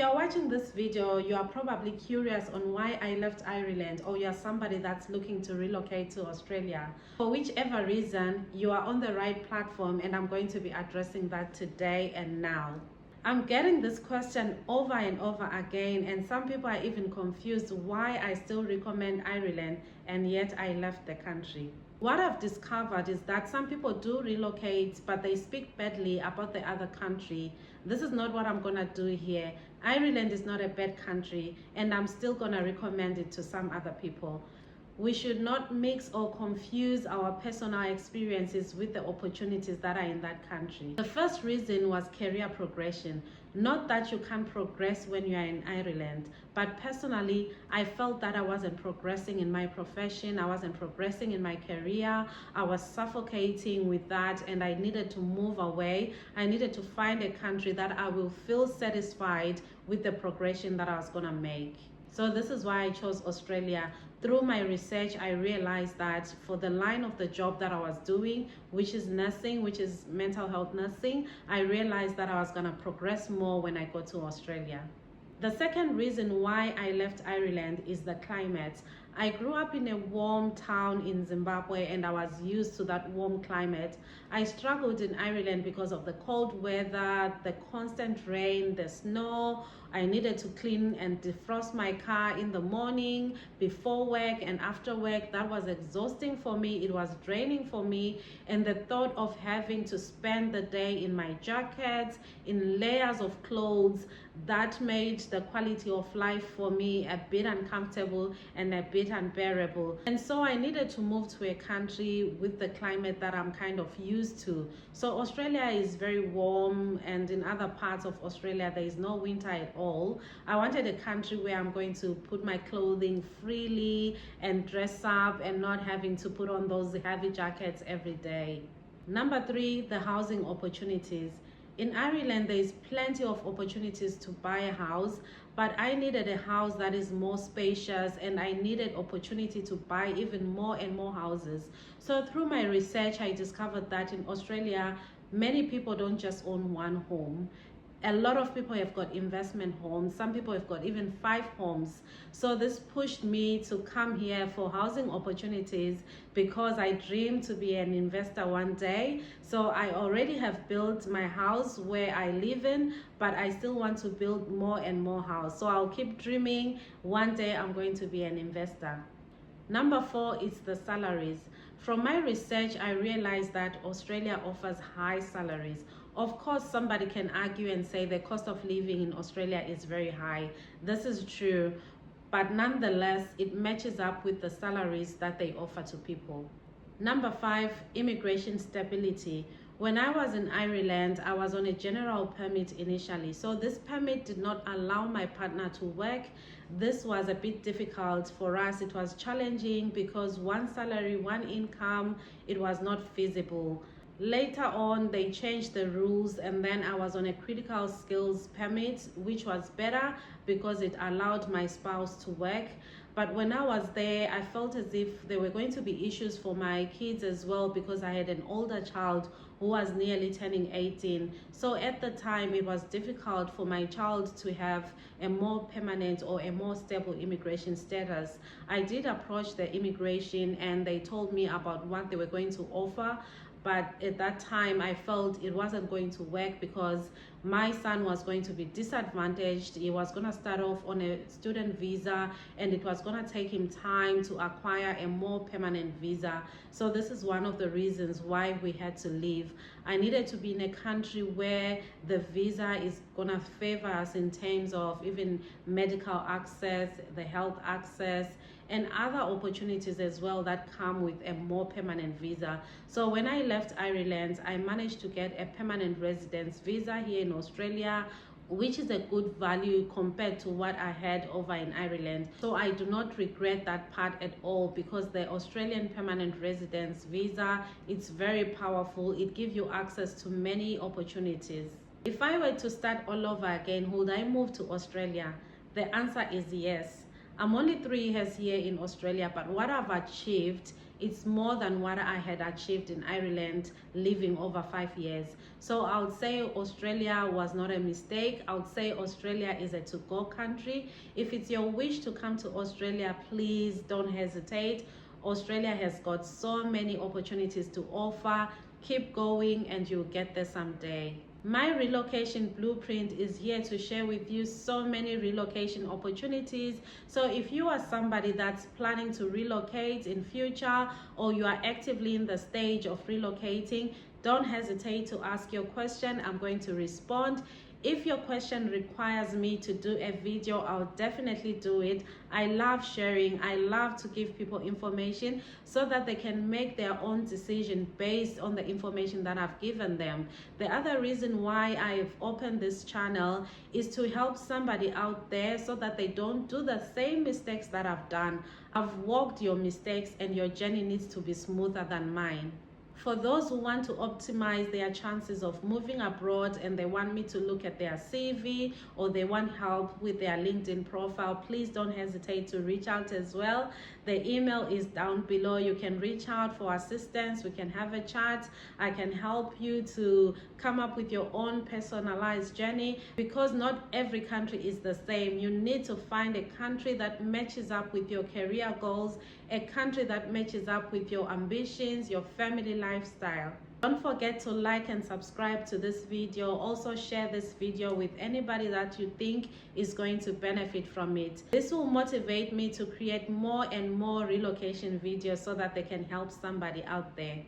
you're watching this video, you are probably curious on why I left Ireland, or you're somebody that's looking to relocate to Australia. For whichever reason, you are on the right platform, and I'm going to be addressing that today and now. I'm getting this question over and over again, and some people are even confused why I still recommend Ireland and yet I left the country. What I've discovered is that some people do relocate, but they speak badly about the other country. This is not what I'm gonna do here. Ireland is not a bad country, and I'm still gonna recommend it to some other people. We should not mix or confuse our personal experiences with the opportunities that are in that country. The first reason was career progression. Not that you can't progress when you are in Ireland, but personally, I felt that I wasn't progressing in my profession, I wasn't progressing in my career, I was suffocating with that, and I needed to move away. I needed to find a country that I will feel satisfied with the progression that I was gonna make. So this is why I chose Australia. Through my research, I realized that for the line of the job that I was doing, which is nursing, which is mental health nursing, I realized that I was gonna progress more when I go to Australia. The second reason why I left Ireland is the climate. I grew up in a warm town in Zimbabwe, and I was used to that warm climate. I struggled in Ireland because of the cold weather, the constant rain, the snow. I needed to clean and defrost my car in the morning, before work and after work. That was exhausting for me. It was draining for me. And the thought of having to spend the day in my jacket, in layers of clothes, that made the quality of life for me a bit uncomfortable and a bit unbearable. And so I needed to move to a country with the climate that I'm kind of used to. So Australia is very warm, and in other parts of Australia there is no winter at all. I wanted a country where I'm going to put my clothing freely and dress up and not having to put on those heavy jackets every day. Number 3, the housing opportunities. In Ireland, there is plenty of opportunities to buy a house, but I needed a house that is more spacious, and I needed opportunity to buy even more and more houses. So through my research, I discovered that in Australia, many people don't just own one home. A lot of people have got investment homes. Some people have got even 5 homes. So this pushed me to come here for housing opportunities, because I dream to be an investor one day. So I already have built my house where I live in, but I still want to build more and more house. So I'll keep dreaming. One day I'm going to be an investor. Number 4 is the salaries. From my research, I realized that Australia offers high salaries. Of course, somebody can argue and say the cost of living in Australia is very high. This is true, but nonetheless, it matches up with the salaries that they offer to people. Number 5, immigration stability. When I was in Ireland, I was on a general permit initially. So this permit did not allow my partner to work. This was a bit difficult for us. It was challenging because one salary, one income, it was not feasible. Later on, they changed the rules, and then I was on a critical skills permit, which was better because it allowed my spouse to work. But when I was there, I felt as if there were going to be issues for my kids as well, because I had an older child who was nearly turning 18. So at the time, it was difficult for my child to have a more permanent or a more stable immigration status. I did approach the immigration, and they told me about what they were going to offer. But at that time, I felt it wasn't going to work because my son was going to be disadvantaged. He was going to start off on a student visa, and it was going to take him time to acquire a more permanent visa. So this is one of the reasons why we had to leave. I needed to be in a country where the visa is going to favor us in terms of even medical access, the health access, and other opportunities as well that come with a more permanent visa. So when I left Ireland, I managed to get a permanent residence visa here in Australia, which is a good value compared to what I had over in Ireland. So I do not regret that part at all, because the Australian permanent residence visa, it's very powerful. It gives you access to many opportunities. If I were to start all over again, would I move to Australia? The answer is yes. I'm only 3 years here in Australia, but what I've achieved it's more than what I had achieved in Ireland living over 5 years. So I would say Australia was not a mistake. I would say Australia is a to-go country. If it's your wish to come to Australia, please don't hesitate. Australia has got so many opportunities to offer. Keep going and you'll get there someday. My relocation blueprint is here to share with you so many relocation opportunities. So if you are somebody that's planning to relocate in future, or you are actively in the stage of relocating, don't hesitate to ask your question. I'm going to respond. If your question requires me to do a video, I'll definitely do it. I love sharing. I love to give people information so that they can make their own decision based on the information that I've given them. The other reason why I've opened this channel is to help somebody out there so that they don't do the same mistakes that I've done. I've walked your mistakes and your journey needs to be smoother than mine. For those who want to optimize their chances of moving abroad and they want me to look at their CV, or they want help with their LinkedIn profile, please don't hesitate to reach out as well. The email is down below. You can reach out for assistance. We can have a chat. I can help you to come up with your own personalized journey, because not every country is the same. You need to find a country that matches up with your career goals, a country that matches up with your ambitions, your family lifestyle. Don't forget to like and subscribe to this video. Also share this video with anybody that you think is going to benefit from it. This will motivate me to create more and more relocation videos so that they can help somebody out there.